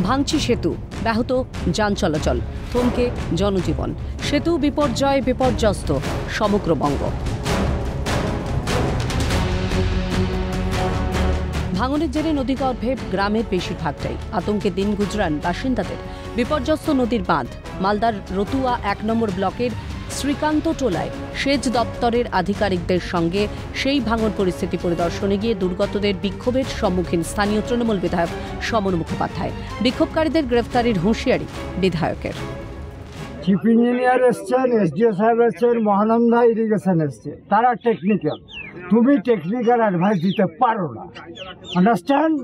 ভাঙচি সেতু, ব্যাহত যান চলাচল, থমকে জনজীবন। সেতু বিপর্যয় বিপর্যস্ত সমগ্র বঙ্গ। ভাঙনের জেরে নদীগর্ভে গ্রামের বেশিরভাগটাই আতঙ্কে দিন গুজরান বাসিন্দাদের। বিপর্যস্ত নদীর বাঁধ। মালদার রতুয়া 1 নম্বর ব্লকের শ্রীকান্ত টোলায় সেচ দপ্তরের আধিকারিকদের সঙ্গে সেই ভাঙন পরিস্থিতি পরিদর্শনে গিয়ে দুর্গতদের বিক্ষোভের সম্মুখীন স্থানীয় তৃণমূল বিধায়ক সমর মুখোপাধ্যায়। বিক্ষোভকারীদের গ্রেফতারির হুঁশিয়ারি বিধায়কের। চিফ ইঞ্জিনিয়ার এসছেন, এসডিও সাহেব এসছেন, মহানন্দা ইরিগেশন এসছে। তারা টেকনিক্যাল, তুমি টেকনিক্যাল অ্যাডভাইস দিতে পারো না। আন্ডারস্ট্যান্ড?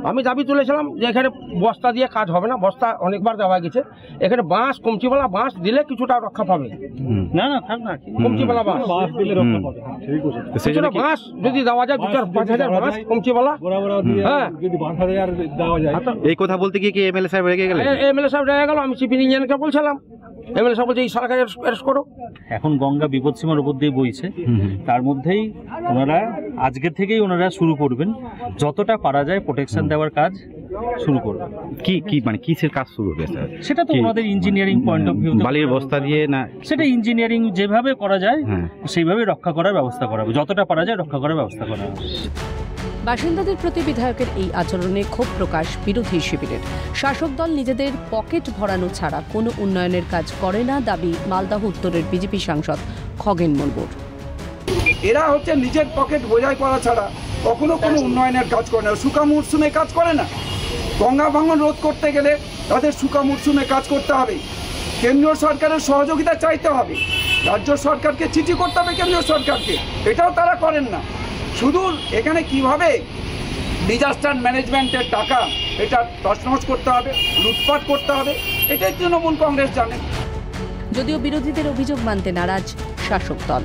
আমি দাবি তুলেছিলাম যে এখানে বস্তা দিয়ে কাজ হবে না, বস্তা অনেকবার দেওয়া গেছে। এখানে বাঁশ, কমচিওয়ালা বাঁশ দিলে কিছুটা রক্ষা পাবে। না না থাক না, কমচিওয়ালা বাঁশ দিলে রক্ষা পাবে। কিছুটা বাঁশ যদি দেওয়া যায়, 2-5 হাজার বাঁশ কমচিওয়ালা। এই কথা বলতে গিয়ে কি এমএলএ সাহেব রেগে গেলেন? এমএলএ সাহেব রেগে গেল। আমি চিফ ইঞ্জিনিয়ারকে বলছিলাম, এমএলএ সাহেব বলছে এই সরকার অ্যারেস্ট করো। এখন গঙ্গা বিপদসীমার উপর দিয়ে বইছে, তার মধ্যেই ওনারা আজকে থেকেই ওনারা শুরু করবেন, যতটা পারা যায় প্রোটেকশন দেওয়ার কাজ শুরু করবেন। কি মানে কিসের কাজ শুরু হবে স্যার? সেটা তো ওনাদের ইঞ্জিনিয়ারিং পয়েন্ট অফ ভিউ, বালির বস্তা দিয়ে না, সেটা ইঞ্জিনিয়ারিং যেভাবে করা যায় সেইভাবে রক্ষা করার ব্যবস্থা করা হবে, যতটা পারা যায় রক্ষা করার ব্যবস্থা করা হবে। বাসিন্দাদের প্রতি বিধায়কের এই আচরণে ক্ষোভ প্রকাশ বিরোধী শিবিরের। শাসক দল নিজেদের পকেট ভরানো ছাড়া কোনো উন্নয়নের কাজ করে না, দাবি মালদহ উত্তরের বিজেপি সাংসদ খগেন মুর্মুর। এরা হচ্ছে নিজের পকেট বোঝাই করা ছাড়া কখনো কোনো উন্নয়নের কাজ করে না, শুকা মরশুমে কাজ করে না। গঙ্গা ভাঙন রোধ করতে গেলে তাদের শুকা মরশুমে কাজ করতে হবে, কেন্দ্রীয় সরকারের সহযোগিতা চাইতে হবে, রাজ্য সরকারকে চিঠি করতে হবে কেন্দ্রীয় সরকারকে, এটাও তারা করেন না। শুধু এখানে কিভাবে ডিজাস্টার ম্যানেজমেন্টের টাকা এটা তছনছ করতে হবে, লুটপাট করতে হবে, এটাই তৃণমূল কংগ্রেস জানে। যদিও বিরোধীদের অভিযোগ মানতে নারাজ শাসক দল।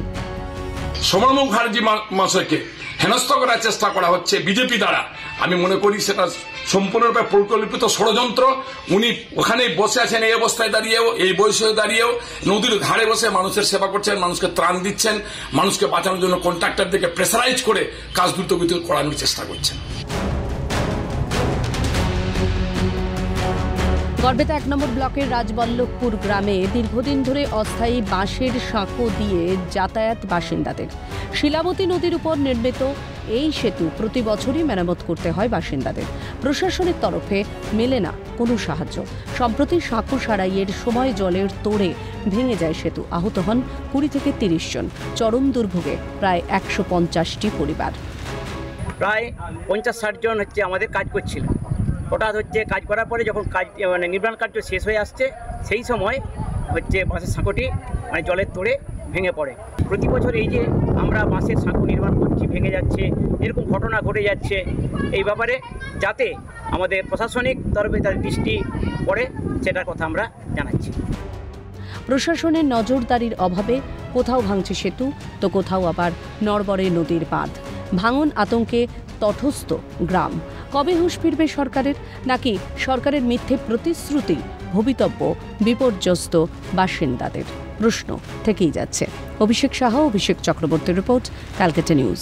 সোমনাথ মুখার্জি মহাশয়কে হেনস্থ করার চেষ্টা করা হচ্ছে বিজেপি দ্বারা। আমি মনে করি সেটা সম্পূর্ণরূপে পরিকল্পিত ষড়যন্ত্র। উনি ওখানেই বসে আছেন, এই অবস্থায় দাঁড়িয়েও, এই বয়সে দাঁড়িয়েও নদীর ধারে বসে মানুষের সেবা করছেন, মানুষকে ত্রাণ দিচ্ছেন, মানুষকে বাঁচানোর জন্য কন্ট্রাক্টরদেরকে প্রেসারাইজ করে কাজ দ্রুতগতিতে করানোর চেষ্টা করছেন। গড়বেতা 1 নম্বর ব্লকের রাজবল্লভপুর গ্রামে দীর্ঘদিন ধরে অস্থায়ী বাঁশের সাঁকো দিয়ে যাতায়াত বাসিন্দাদের। শিলাবতী নদীর উপর নির্মিত এই সেতু প্রতি বছরই মেরামত করতে হয় বাসিন্দাদের। প্রশাসনের তরফে মেলে না কোনো সাহায্য। সম্প্রতি সাঁকো সারাইয়ের সময় জলের তোড়ে ভেঙে যায় সেতু। আহত হন 20 থেকে 30 জন। চরম দুর্ভোগে প্রায় 150টি পরিবার। প্রায় 50-60 জন হচ্ছে আমাদের কাজ করছিল। হঠাৎ হচ্ছে কাজ করার পরে যখন কাজ নির্মাণ কার্য শেষ হয়ে আসছে, সেই সময় হচ্ছে বাঁশের সাঁকোটি জলের তোড়ে ভেঙে পড়ে। প্রতি বছর এই যে আমরা বাঁশের সাঁকো নির্মাণ করছি, ভেঙে যাচ্ছে, এরকম ঘটনা ঘটে যাচ্ছে। এই ব্যাপারে যাতে আমাদের প্রশাসনিক তরফে তার দৃষ্টি পড়ে, সেটার কথা আমরা জানাচ্ছি। প্রশাসনের নজরদারির অভাবে কোথাও ভাঙছে সেতু, তো কোথাও আবার নড়বড়ে নদীর বাঁধ। ভাঙন আতঙ্কে তটস্থ গ্রাম। কবে হুঁশ ফিরবে সরকারের, নাকি সরকারের মিথ্যে প্রতিশ্রুতি ভবিতব্য বিপর্যস্ত বাসিন্দাদের? প্রশ্ন থেকেই যাচ্ছে। অভিষেক সাহা, অভিষেক চক্রবর্তীর রিপোর্ট, ক্যালকাটা নিউজ।